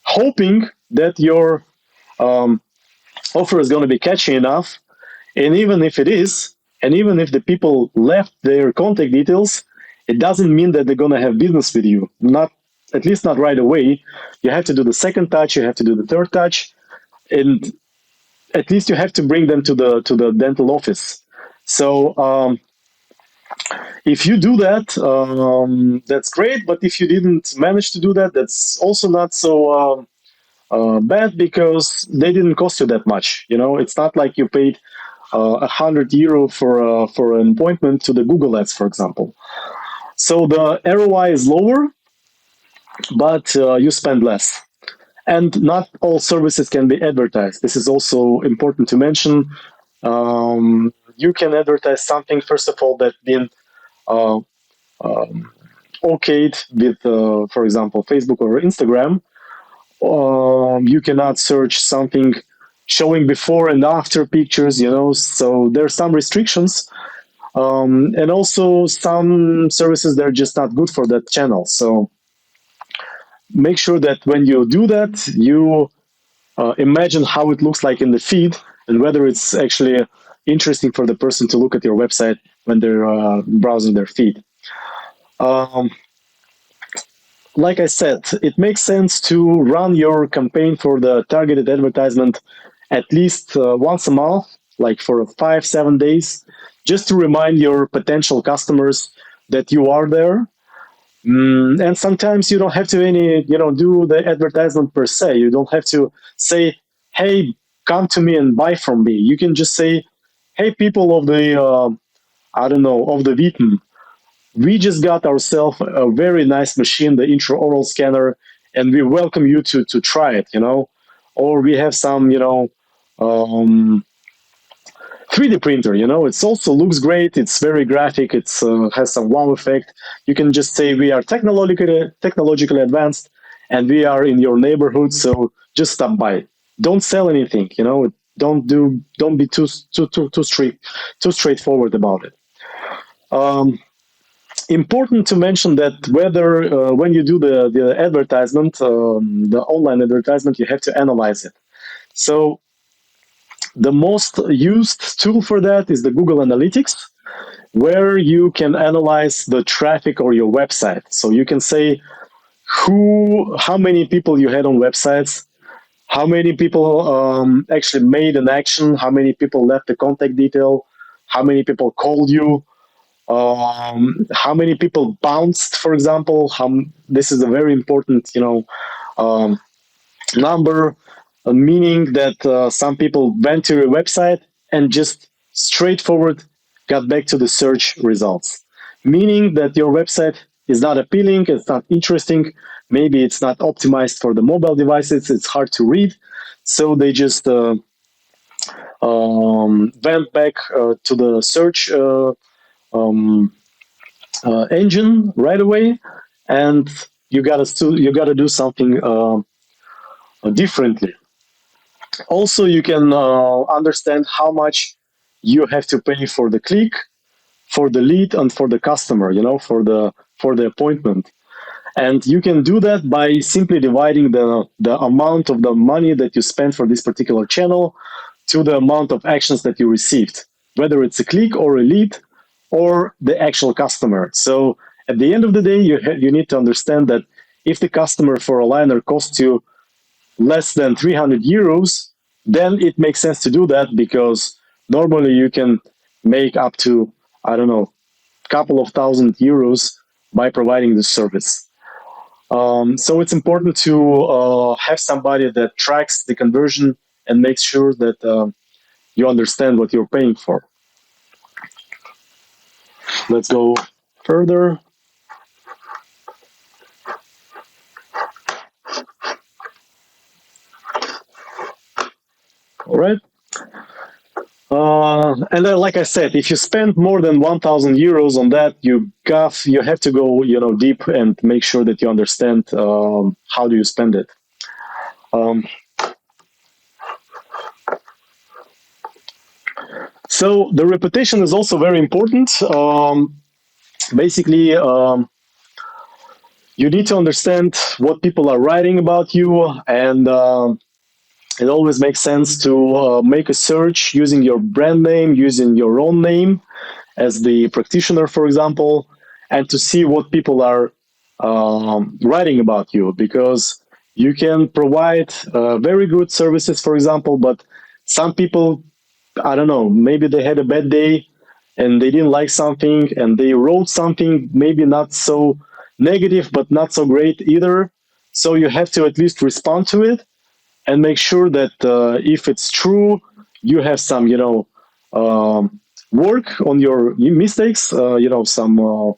hoping that your offer is going to be catchy enough. And even if it is, and even if the people left their contact details, it doesn't mean that they're going to have business with you. Not, at least not right away. You have to do the second touch. You have to do the third touch, and at least you have to bring them to the dental office. So if you do that, that's great. But if you didn't manage to do that, that's also not so bad because they didn't cost you that much. It's not like you paid €100 for an appointment to the Google Ads, for example. So the ROI is lower, but you spend less. And not all services can be advertised. This is also important to mention. You can advertise something, first of all, that's been uh, okayed with, for example, Facebook or Instagram. You cannot search something showing before and after pictures, so there's some restrictions. And also some services that are just not good for that channel. So make sure that when you do that, you imagine how it looks like in the feed and whether it's actually interesting for the person to look at your website when they're browsing their feed. Like I said, it makes sense to run your campaign for the targeted advertisement at least once a month, like for 5-7 days, just to remind your potential customers that you are there. And sometimes you don't have to do the advertisement per se. You don't have to say, "Hey, come to me and buy from me." You can just say, "Hey, people of the I don't know, of the Wheaton, we just got ourselves a very nice machine, the intraoral scanner, and we welcome you to try it." Or we have some um, 3D printer. It also looks great. It's very graphic. It's has some wow effect. You can just say we are technologically advanced, and we are in your neighborhood. So just stop by. Don't sell anything. Don't be too straightforward about it. Um, Important to mention that whether when you do the advertisement, the online advertisement, you have to analyze it. So the most used tool for that is the Google Analytics, where you can analyze the traffic or your website. So you can say how many people you had on websites, how many people actually made an action, how many people left the contact detail, how many people called you, how many people bounced, for example. This is a very important, um, number, meaning that some people went to your website and just straightforward got back to the search results, meaning that your website is not appealing, it's not interesting, maybe it's not optimized for the mobile devices, it's hard to read, so they just went back to the search um, engine right away, and you gotta do something differently. Also, you can understand how much you have to pay for the click, for the lead, and for the customer, for the appointment. And you can do that by simply dividing the amount of the money that you spend for this particular channel to the amount of actions that you received, whether it's a click or a lead or the actual customer. So at the end of the day, you need to understand that if the customer for a liner costs you less than 300 euros, then it makes sense to do that, because normally you can make up to, I don't know, couple of thousand euros by providing this service. So it's important to have somebody that tracks the conversion and makes sure that you understand what you're paying for. Let's go further. All right. And then, like I said, if you spend more than 1,000 euros on that, you have to go, deep and make sure that you understand how do you spend it. So the reputation is also very important. Basically, you need to understand what people are writing about you, and it always makes sense to make a search using your brand name, using your own name as the practitioner, for example, and to see what people are writing about you, because you can provide very good services, for example, but some people, I don't know, maybe they had a bad day and they didn't like something and they wrote something maybe not so negative but not so great either. So you have to at least respond to it and make sure that if it's true, you have some, work on your mistakes, some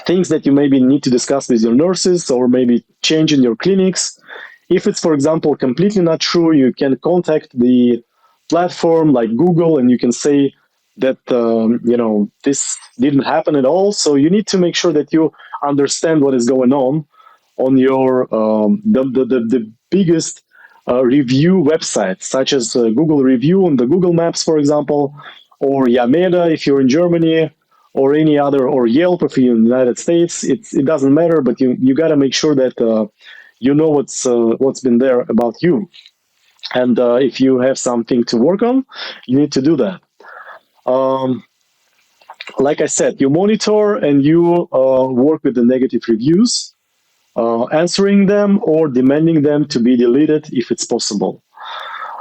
things that you maybe need to discuss with your nurses or maybe change in your clinics. If it's, for example, completely not true, you can contact the platform like Google and you can say that, this didn't happen at all. So you need to make sure that you understand what is going on your the biggest review websites, such as Google Review on the Google Maps, for example, or Yameda if you're in Germany, or any other, or Yelp if you're in the United States. It doesn't matter, but you got to make sure that you know what's been there about you, and if you have something to work on, you need to do that. Um, like I said, you monitor and you work with the negative reviews, answering them or demanding them to be deleted if it's possible.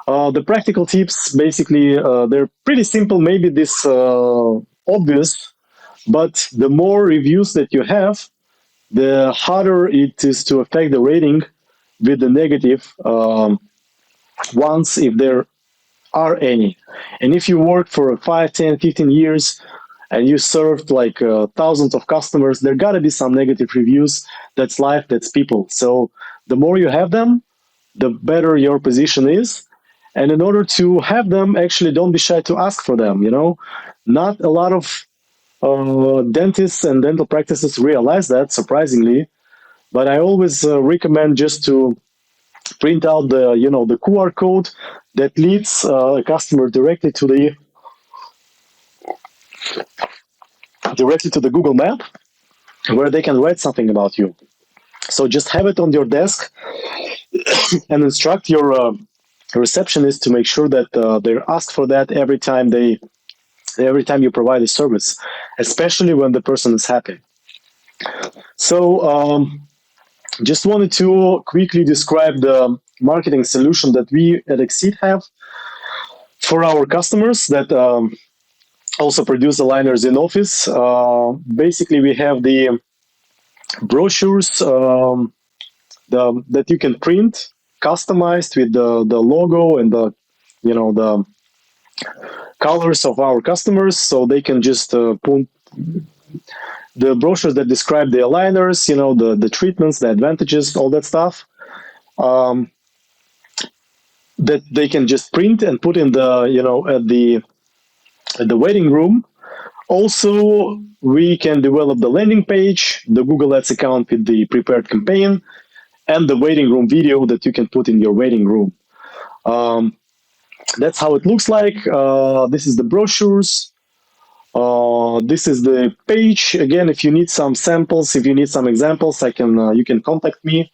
The practical tips, basically, they're pretty simple, maybe this obvious, but the more reviews that you have, the harder it is to affect the rating with the negative ones, if there are any. And if you work for 5, 10, 15 years and you served like thousands of customers, there got to be some negative reviews. That's life, that's people. So the more you have them, the better your position is. And in order to have them, actually don't be shy to ask for them. Not a lot of dentists and dental practices realize that, surprisingly. But I always recommend just to print out the QR code that leads a customer directly to the Google Map, where they can write something about you. So just have it on your desk and instruct your receptionist to make sure that they ask for that every time you provide a service, especially when the person is happy. So just wanted to quickly describe the marketing solution that we at Exceed have for our customers that also produce the liners in office. Basically, we have the brochures that you can print, customized with the logo and the colors of our customers, so they can just put the brochures that describe the aligners, the treatments, the advantages, all that stuff, that they can just print and put in at the waiting room. Also, we can develop the landing page, the Google Ads account with the prepared campaign, and the waiting room video that you can put in your waiting room. That's how it looks like. This is the brochures. This is the page. Again, if you need some samples, if you need some examples, you can contact me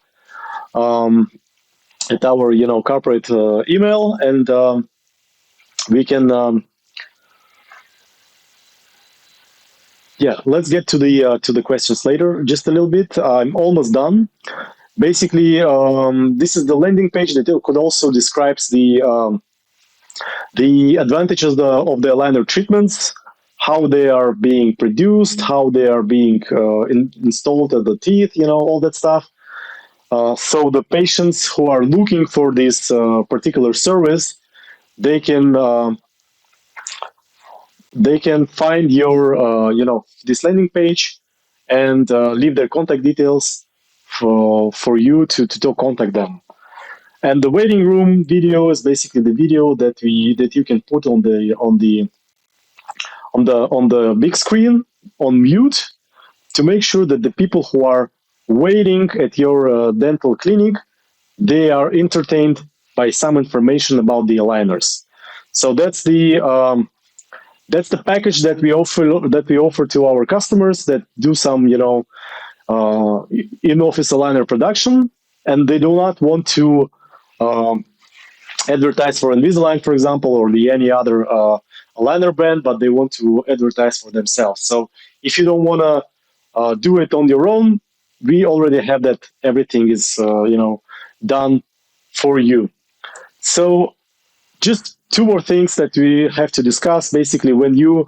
at our corporate email, and we can yeah, let's get to the questions later. Just a little bit. I'm almost done. Basically, this is the landing page that could also describes the advantages of the aligner treatments, how they are being produced, how they are being installed at the teeth, all that stuff. So the patients who are looking for this particular service, they can find your this landing page and leave their contact details for you to contact them. And the waiting room video is basically the video that you can put on the big screen on mute to make sure that the people who are waiting at your dental clinic, they are entertained by some information about the aligners. So that's the package that we offer to our customers that do some in-office aligner production, and they do not want to advertise for Invisalign, for example, or any other aligner brand, but they want to advertise for themselves. So if you don't want to do it on your own, we already have that. Everything is done for you. So just two more things that we have to discuss. Basically, when you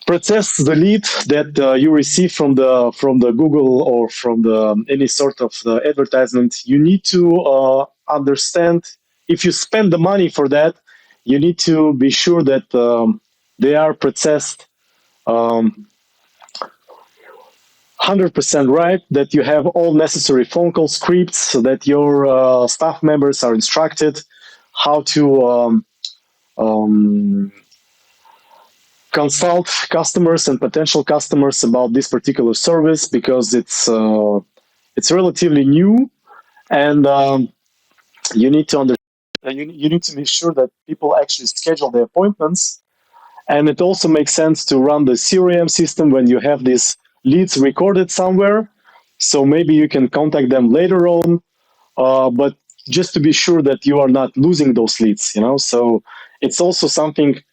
process the lead that you receive from the Google or from any sort of advertisement, you need to understand, if you spend the money for that, you need to be sure that they are processed 100% right, that you have all necessary phone call scripts, so that your staff members are instructed how to consult customers and potential customers about this particular service, because it's relatively new, and you need to understand. You need to make sure that people actually schedule the appointments, and it also makes sense to run the CRM system when you have these leads recorded somewhere. So maybe you can contact them later on, but just to be sure that you are not losing those leads. So it's also something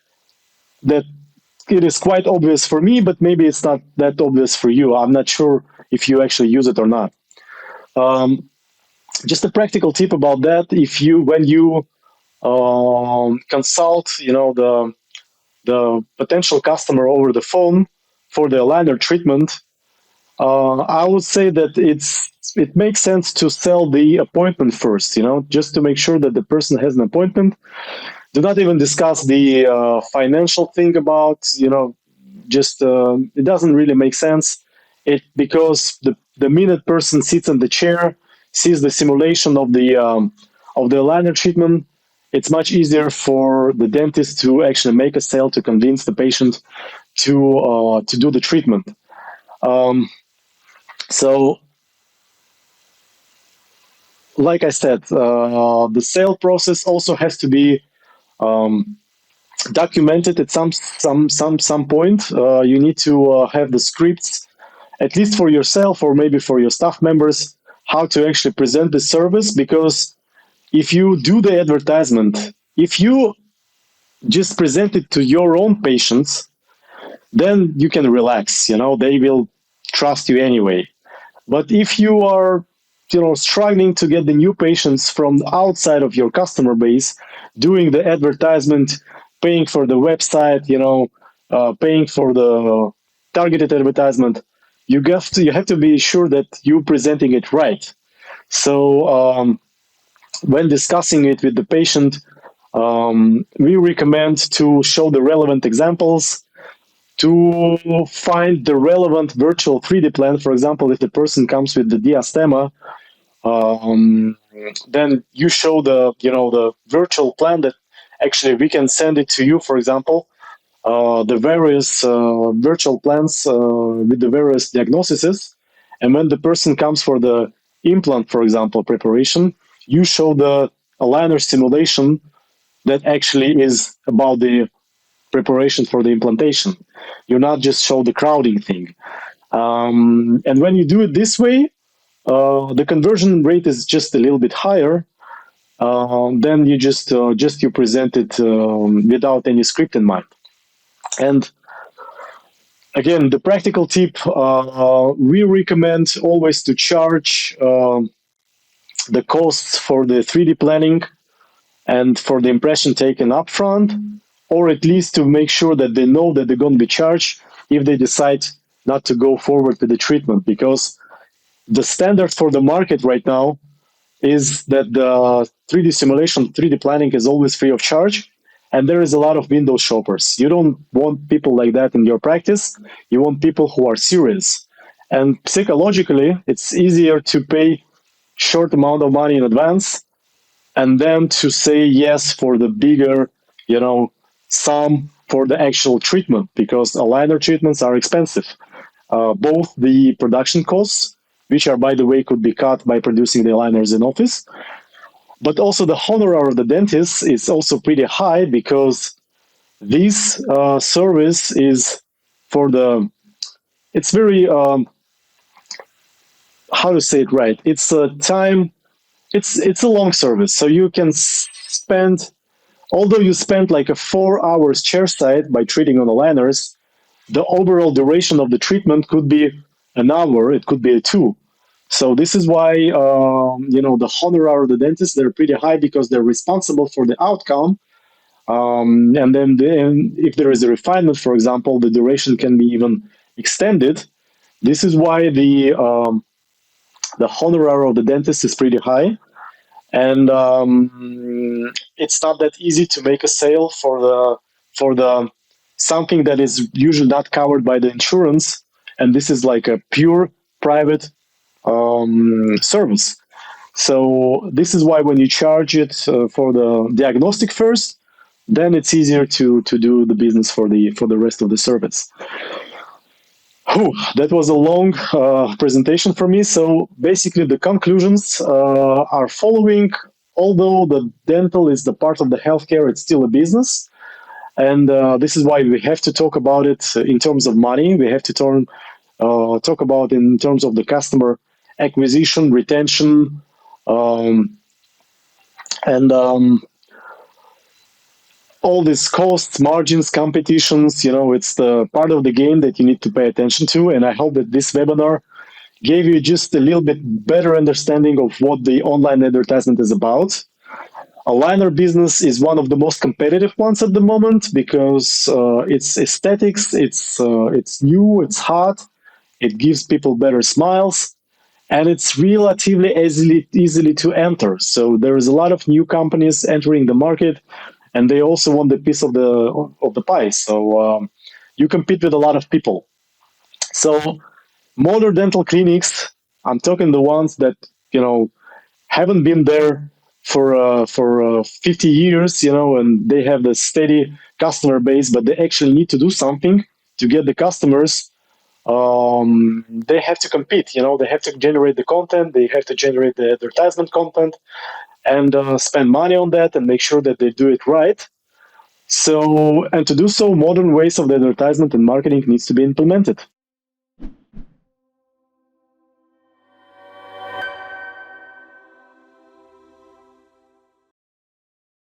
that it is quite obvious for me, but maybe it's not that obvious for you. I'm not sure if you actually use it or not. Just a practical tip about that: when you consult, the potential customer over the phone for the aligner treatment, I would say that it makes sense to sell the appointment first. Just to make sure that the person has an appointment. Do not even discuss the financial thing about, just it doesn't really make sense. Because the minute person sits in the chair, sees the simulation of the aligner treatment, it's much easier for the dentist to actually make a sale, to convince the patient to do the treatment. So, like I said, the sale process also has to be documented at some point. You need to have the scripts, at least for yourself or maybe for your staff members, how to actually present the service. Because if you do the advertisement, if you just present it to your own patients, then you can relax. They will trust you anyway. But if you are struggling to get the new patients from outside of your customer base, doing the advertisement, paying for the website, paying for the targeted advertisement, you have to be sure that you're presenting it right. So when discussing it with the patient, we recommend to show the relevant examples, to find the relevant virtual 3D plan. For example, if the person comes with the diastema, then you show the virtual plan that actually we can send it to you. For example, the various virtual plans with the various diagnoses, and when the person comes for the implant, for example, preparation, you show the aligner simulation that actually is about the preparation for the implantation. You're not just show the crowding thing. And when you do it this way, the conversion rate is just a little bit higher. Then you present it without any script in mind. And again, the practical tip: we recommend always to charge the costs for the 3D planning and for the impression taken upfront, or at least to make sure that they know that they're going to be charged if they decide not to go forward with the treatment. Because the standard for the market right now is that the 3D simulation, 3D planning is always free of charge. And there is a lot of window shoppers. You don't want people like that in your practice. You want people who are serious. And psychologically, it's easier to pay short amount of money in advance and then to say yes for the bigger, sum for the actual treatment, because aligner treatments are expensive. Both the production costs, which are, by the way, could be cut by producing the aligners in office, but also the honorar of the dentist is also pretty high, because this service is for the, it's very, how to say it right, it's a time, it's a long service, so you can spend, although you spend like a 4 hours chairside by treating on aligners, the overall duration of the treatment could be an hour, it could be a two. So this is why the honorar of the dentist, they're pretty high, because they're responsible for the outcome. And then if there is a refinement, for example, the duration can be even extended. This is why the honorar of the dentist is pretty high. And it's not that easy to make a sale for the something that is usually not covered by the insurance, and this is like a pure private service. So this is why when you charge it for the diagnostic first, then it's easier to do the business for the rest of the service. Whew, that was a long presentation for me. So basically, the conclusions are following. Although the dental is the part of the healthcare, it's still a business. And this is why we have to talk about it in terms of money. We have to talk about in terms of the customer acquisition, retention, and all these costs, margins, competitions. It's the part of the game that you need to pay attention to. And I hope that this webinar gave you just a little bit better understanding of what the online advertisement is about. Aligner business is one of the most competitive ones at the moment, because it's aesthetics, it's new, it's hot, it gives people better smiles, and it's relatively easily to enter. So there is a lot of new companies entering the market, and they also want the piece of the pie. So you compete with a lot of people. So modern dental clinics, I'm talking the ones that haven't been there for 50 years, and they have the steady customer base, but they actually need to do something to get the customers. They have to compete. They have to generate the content, they have to generate the advertisement content, and spend money on that, and make sure that they do it right. So, and to do so, modern ways of the advertisement and marketing needs to be implemented.